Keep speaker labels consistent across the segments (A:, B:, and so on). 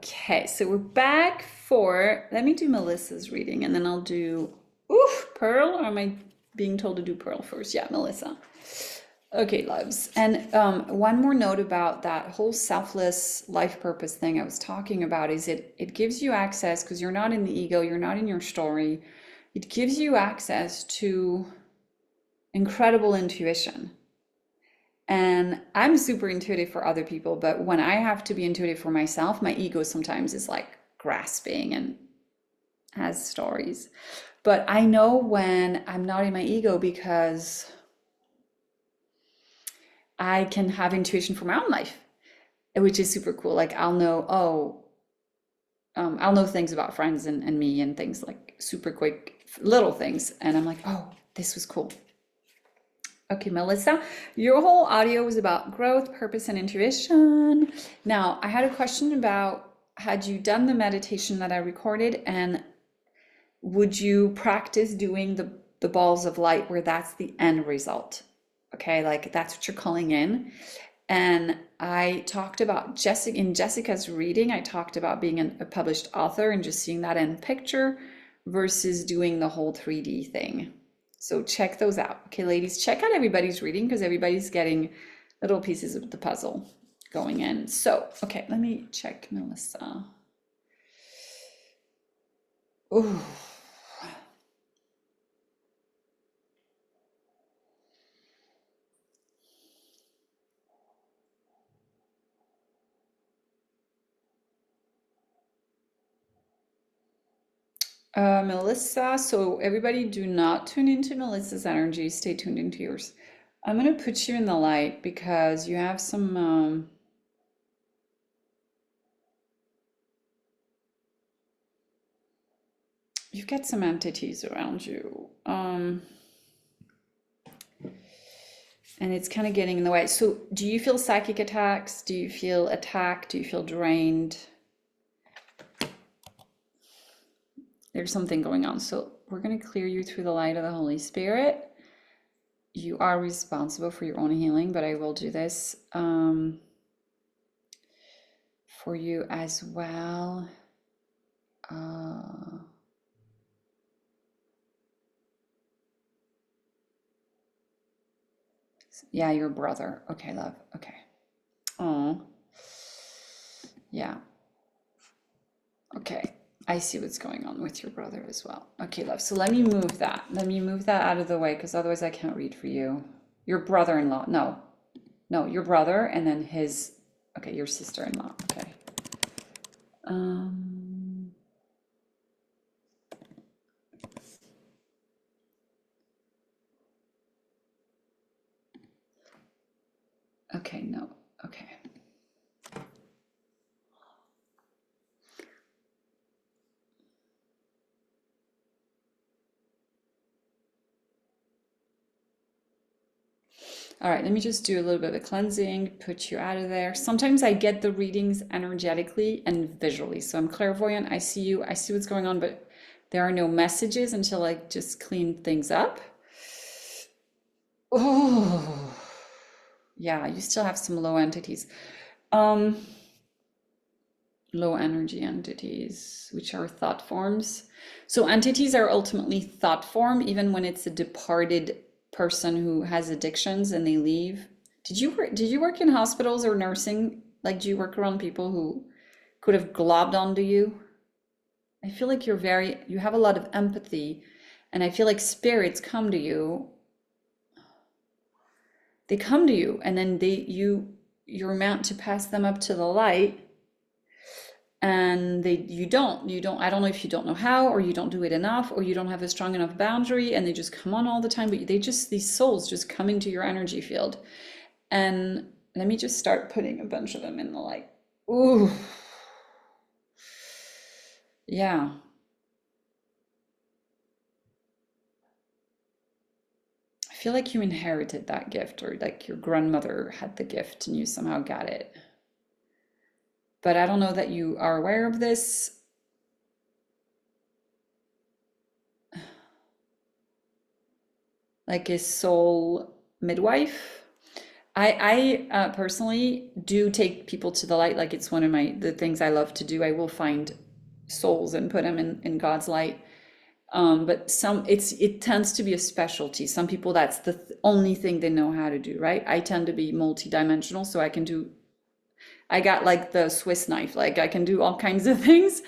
A: Okay, so we're back for, let me do Melissa's reading and then I'll do, Pearl, or am I being told to do Pearl first? Yeah, Melissa. Okay, loves. And one more note about that whole selfless life purpose thing I was talking about is it gives you access because you're not in the ego, you're not in your story. It gives you access to incredible intuition. And I'm super intuitive for other people, but when I have to be intuitive for myself, my ego sometimes is like grasping and has stories. But I know when I'm not in my ego because I can have intuition for my own life, which is super cool. Like I'll know, I'll know things about friends and me and things like super quick little things. And I'm like, oh, this was cool. Okay, Melissa, your whole audio was about growth, purpose, and intuition. Now, I had a question about had you done the meditation that I recorded, and would you practice doing the balls of light where that's the end result? Okay, like that's what you're calling in. And I talked about Jessica in Jessica's reading, I talked about being a published author and just seeing that in picture versus doing the whole 3D thing. So check those out. Okay, ladies, check out everybody's reading because everybody's getting little pieces of the puzzle going in. So, okay, let me check Melissa. Ooh. Melissa, so everybody do not tune into Melissa's energy. Stay tuned into yours. I'm going to put you in the light because you have some, you've got some entities around you. And it's kind of getting in the way. So do you feel psychic attacks? Do you feel attacked? Do you feel drained? There's something going on. So we're going to clear you through the light of the Holy Spirit. You are responsible for your own healing, but I will do this for you as well. Yeah, your brother. Okay, love. Okay. Oh, yeah. Okay. I see what's going on with your brother as well. Okay, love. So let me move that. Let me move that out of the way because otherwise I can't read for you. Your brother-in-law. No, no, your brother and then his, okay, your sister-in-law. Okay. Um, okay, no. Okay. All right, let me just do a little bit of a cleansing, put you out of there. Sometimes I get the readings energetically and visually. So I'm clairvoyant, I see you, I see what's going on, but there are no messages until I just clean things up. Oh, yeah, you still have some low entities. Um, Low energy entities, which are thought forms. So entities are ultimately thought form, even when it's a departed person who has addictions and they leave. Did you work in hospitals or nursing? Like, do you work around people who could have globbed onto you? I feel like you have a lot of empathy, and I feel like spirits come to you. They come to you, and then you're meant to pass them up to the light, and you don't, I don't know if you don't know how, or you don't do it enough, or you don't have a strong enough boundary, and they just come on all the time, but these souls just come into your energy field. And let me just start putting a bunch of them in the light. Ooh, yeah. I feel like you inherited that gift, or like your grandmother had the gift and you somehow got it, but I don't know that you are aware of this. Like a soul midwife. I personally do take people to the light. Like it's one of the things I love to do. I will find souls and put them in God's light. But it tends to be a specialty. Some people, that's the only thing they know how to do, right? I tend to be multidimensional, so I got like the Swiss knife, like I can do all kinds of things.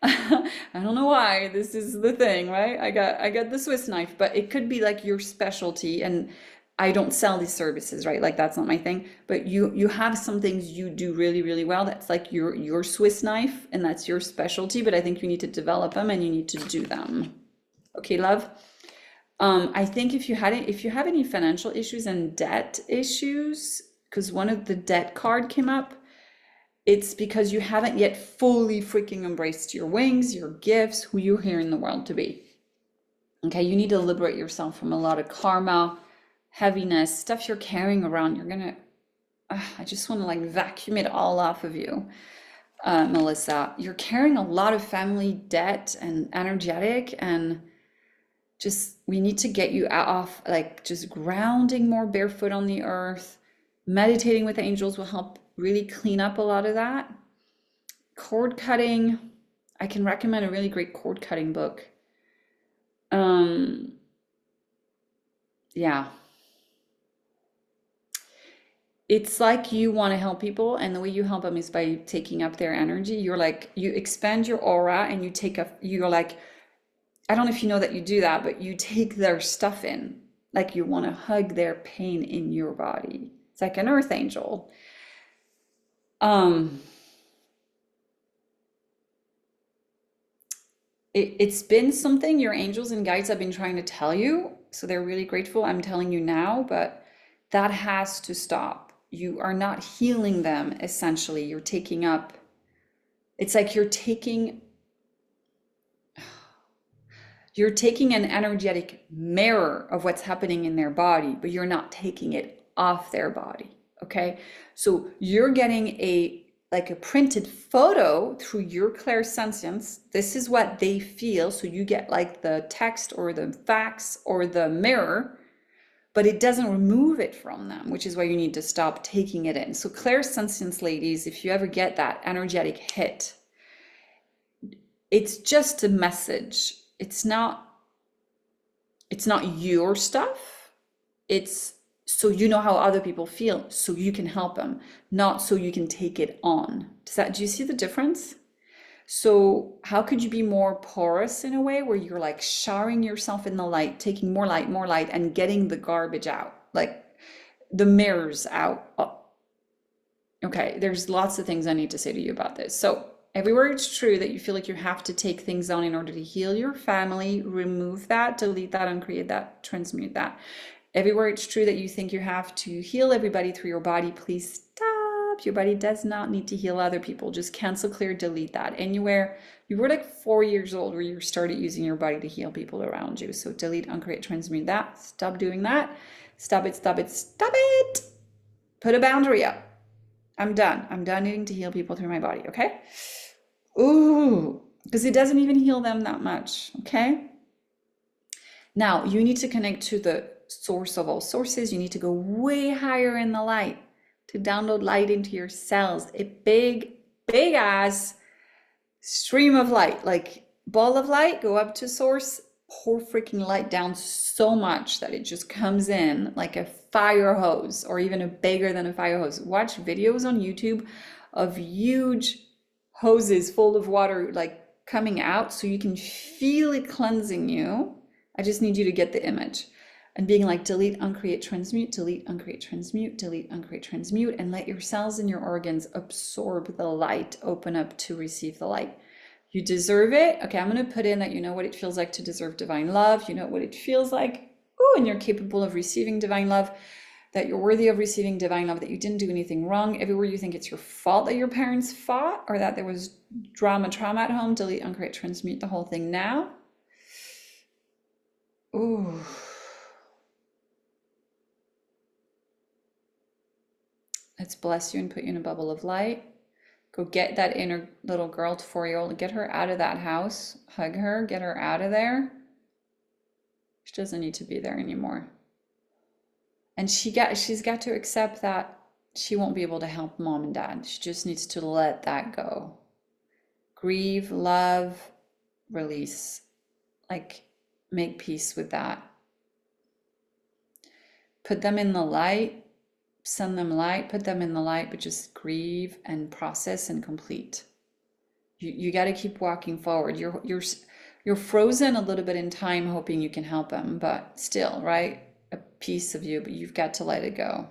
A: I don't know why this is the thing, right? I got the Swiss knife, but it could be like your specialty, and I don't sell these services, right? Like that's not my thing. But you have some things you do really, really well. That's like your Swiss knife, and that's your specialty, but I think you need to develop them and you need to do them. Okay, love. I think if you have any financial issues and debt issues, because one of the debt card came up, it's because you haven't yet fully freaking embraced your wings, your gifts, who you're here in the world to be. Okay, you need to liberate yourself from a lot of karma, heaviness, stuff you're carrying around. I just want to like vacuum it all off of you, Melissa. You're carrying a lot of family debt and energetic, and just we need to get you off, like just grounding more barefoot on the earth. Meditating with angels will help really clean up a lot of that. Cord cutting, I can recommend a really great cord cutting book. Yeah. It's like you want to help people, and the way you help them is by taking up their energy. You're like, you expand your aura and you're like, I don't know if you know that you do that, but you take their stuff in. Like you want to hug their pain in your body. It's like an earth angel. Um, it's been something your angels and guides have been trying to tell you, so they're really grateful. I'm telling you now, but that has to stop. You are not healing them, essentially. It's like you're taking an energetic mirror of what's happening in their body, but you're not taking it off their body. Okay. So you're getting like a printed photo through your clairsentience. This is what they feel. So you get like the text or the fax or the mirror, but it doesn't remove it from them, which is why you need to stop taking it in. So clairsentience, ladies, if you ever get that energetic hit, it's just a message. It's not your stuff. It's so you know how other people feel, so you can help them, not so you can take it on. Do you see the difference? So how could you be more porous in a way where you're like showering yourself in the light, taking more light, and getting the garbage out, like the mirrors out? Oh, okay, there's lots of things I need to say to you about this. So everywhere it's true that you feel like you have to take things on in order to heal your family, remove that, delete that, uncreate that, transmute that. Everywhere it's true that you think you have to heal everybody through your body, please stop. Your body does not need to heal other people. Just cancel, clear, delete that. Anywhere you were like 4 years old where you started using your body to heal people around you. So delete, uncreate, transmute that. Stop doing that. Stop it, stop it, stop it. Put a boundary up. I'm done. I'm done needing to heal people through my body, okay? Ooh, because it doesn't even heal them that much, okay? Now, you need to connect to the source of all sources. You need to go way higher in the light to download light into your cells. A big, big ass stream of light, like ball of light, go up to source, pour freaking light down so much that it just comes in like a fire hose, or even a bigger than a fire hose. Watch videos on YouTube of huge hoses full of water like coming out so you can feel it cleansing you. I just need you to get the image and being like, delete, uncreate, transmute, delete, uncreate, transmute, delete, uncreate, transmute, and let your cells and your organs absorb the light, open up to receive the light. You deserve it. Okay, I'm going to put in that you know what it feels like to deserve divine love. You know what it feels like. Oh, and you're capable of receiving divine love, that you're worthy of receiving divine love, that you didn't do anything wrong. Everywhere you think it's your fault that your parents fought or that there was trauma at home, delete, uncreate, transmute the whole thing now. Ooh. Let's bless you and put you in a bubble of light. Go get that inner little girl, 4-year-old, get her out of that house, hug her, get her out of there. She doesn't need to be there anymore. And she's got to accept that she won't be able to help mom and dad. She just needs to let that go. Grieve, love, release. Like, make peace with that. Put them in the light, send them light, put them in the light, but just grieve and process and complete. You got to keep walking forward. You're frozen a little bit in time, hoping you can help them, but still, right? A piece of you, but you've got to let it go.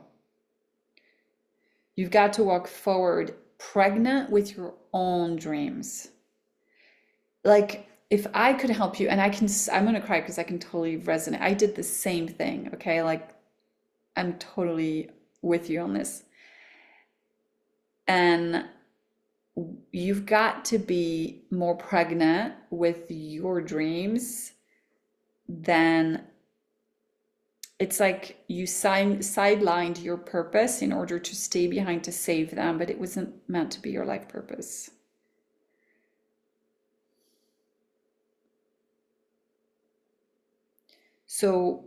A: You've got to walk forward pregnant with your own dreams. Like, if I could help you, and I'm gonna cry because I can totally resonate. I did the same thing, okay? Like, I'm totally with you on this. And you've got to be more pregnant with your dreams than it's like you sidelined your purpose in order to stay behind to save them, but it wasn't meant to be your life purpose. So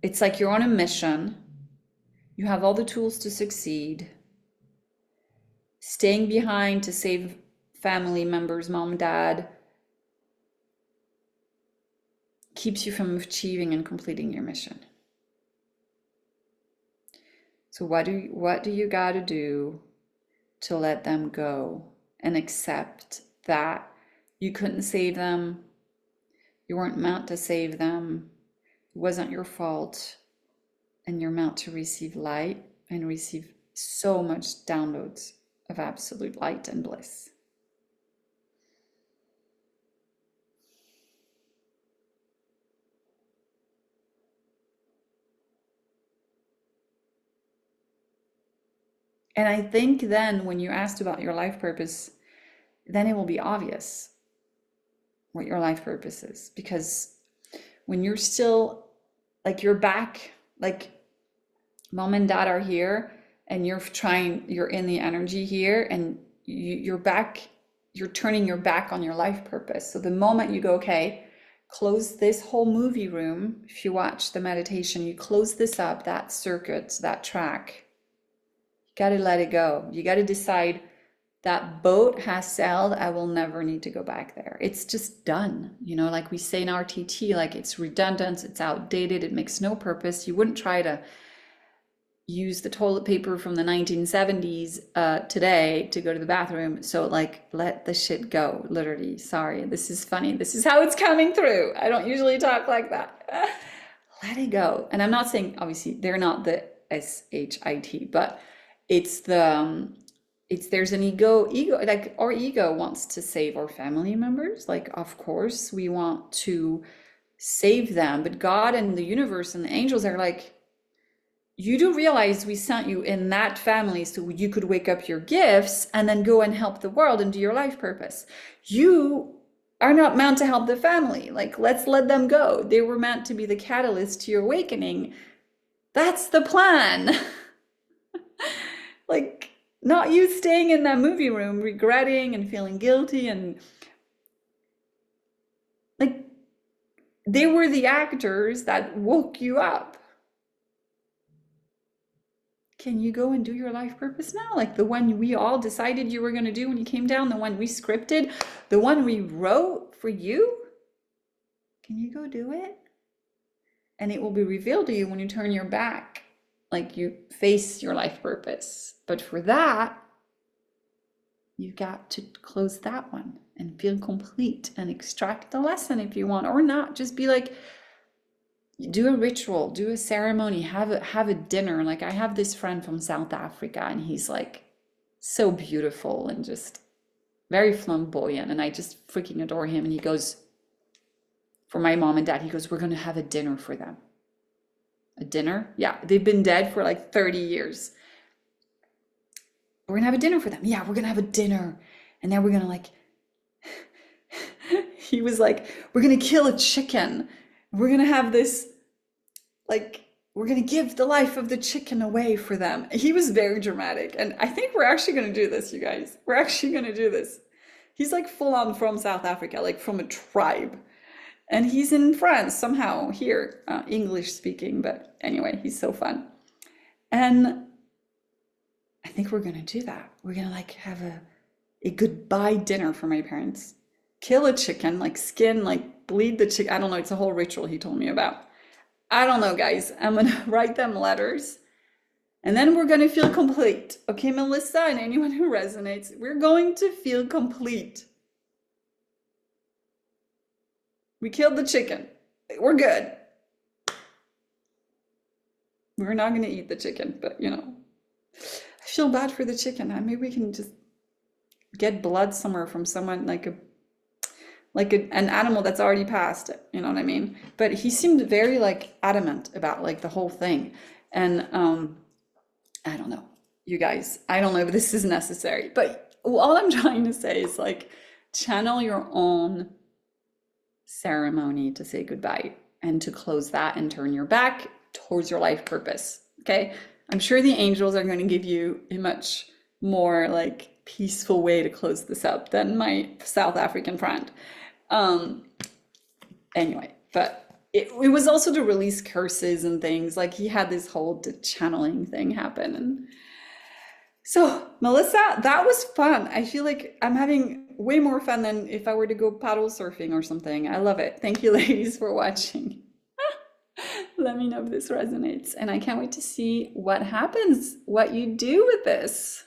A: it's like you're on a mission. You have all the tools to succeed. Staying behind to save family members, mom, dad, keeps you from achieving and completing your mission. So what do you got to do to let them go and accept that you couldn't save them, you weren't meant to save them, it wasn't your fault, and you're meant to receive light and receive so much downloads of absolute light and bliss. And I think then when you asked about your life purpose, then it will be obvious what your life purpose is. Because when you're still, like, you're back, like mom and dad are here and you're in the energy here, and you're back, you're turning your back on your life purpose. So the moment you go, okay, close this whole movie room, if you watch the meditation, you close this up, that circuit, that track, got to let it go. You got to decide that boat has sailed. I will never need to go back there. It's just done. Like we say in RTT, like it's redundant, it's outdated, it makes no purpose. You wouldn't try to use the toilet paper from the 1970s today to go to the bathroom. So like, let the shit go, literally. Sorry, this is funny. This is how it's coming through. I don't usually talk like that. Let it go. And I'm not saying, obviously, they're not the SHIT, but it's there's an ego, like our ego wants to save our family members. Like, of course, we want to save them, but God and the universe and the angels are like, you do realize we sent you in that family so you could wake up your gifts and then go and help the world and do your life purpose. You are not meant to help the family. Like, let's let them go. They were meant to be the catalyst to your awakening. That's the plan. Like, not you staying in that movie room regretting and feeling guilty, and like, they were the actors that woke you up. Can you go and do your life purpose now? Like the one we all decided you were going to do when you came down, the one we scripted, the one we wrote for you? Can you go do it? And it will be revealed to you when you turn your back, like you face your life purpose. But for that, you've got to close that one and feel complete and extract the lesson if you want, or not. Just be like, do a ritual, do a ceremony, have a dinner. Like, I have this friend from South Africa, and he's like so beautiful and just very flamboyant, and I just freaking adore him. And he goes, for my mom and dad, he goes, we're going to have a dinner for them. A dinner? Yeah, they've been dead for like 30 years. We're going to have a dinner for them. Yeah, we're going to have a dinner. And then we're going to like, he was like, we're going to kill a chicken. We're going to have this, like, we're going to give the life of the chicken away for them. He was very dramatic. And I think we're actually going to do this, you guys. We're actually going to do this. He's like full on from South Africa, like from a tribe. And he's in France somehow here, English speaking. But anyway, he's so fun. And I think we're gonna do that. We're gonna like have a goodbye dinner for my parents. Kill a chicken, like skin, like bleed the chicken. I don't know. It's a whole ritual he told me about. I don't know, guys. I'm gonna write them letters and then we're gonna feel complete. Okay, Melissa, and anyone who resonates, we're going to feel complete. We killed the chicken. We're good. We're not gonna eat the chicken, but you know, I feel bad for the chicken. Maybe we can just get blood somewhere from someone an animal that's already passed, you know what I mean? But he seemed very like adamant about like the whole thing. And I don't know, you guys, I don't know if this is necessary, but all I'm trying to say is like channel your own ceremony to say goodbye and to close that and turn your back towards your life purpose. Okay. I'm sure the angels are going to give you a much more like peaceful way to close this up than my South African friend. Anyway, but it was also to release curses and things. Like he had this whole channeling thing happen. And so, Melissa, that was fun. I feel like I'm having way more fun than if I were to go paddle surfing or something. I love it. Thank you, ladies, for watching. Let me know if this resonates. And I can't wait to see what happens, what you do with this.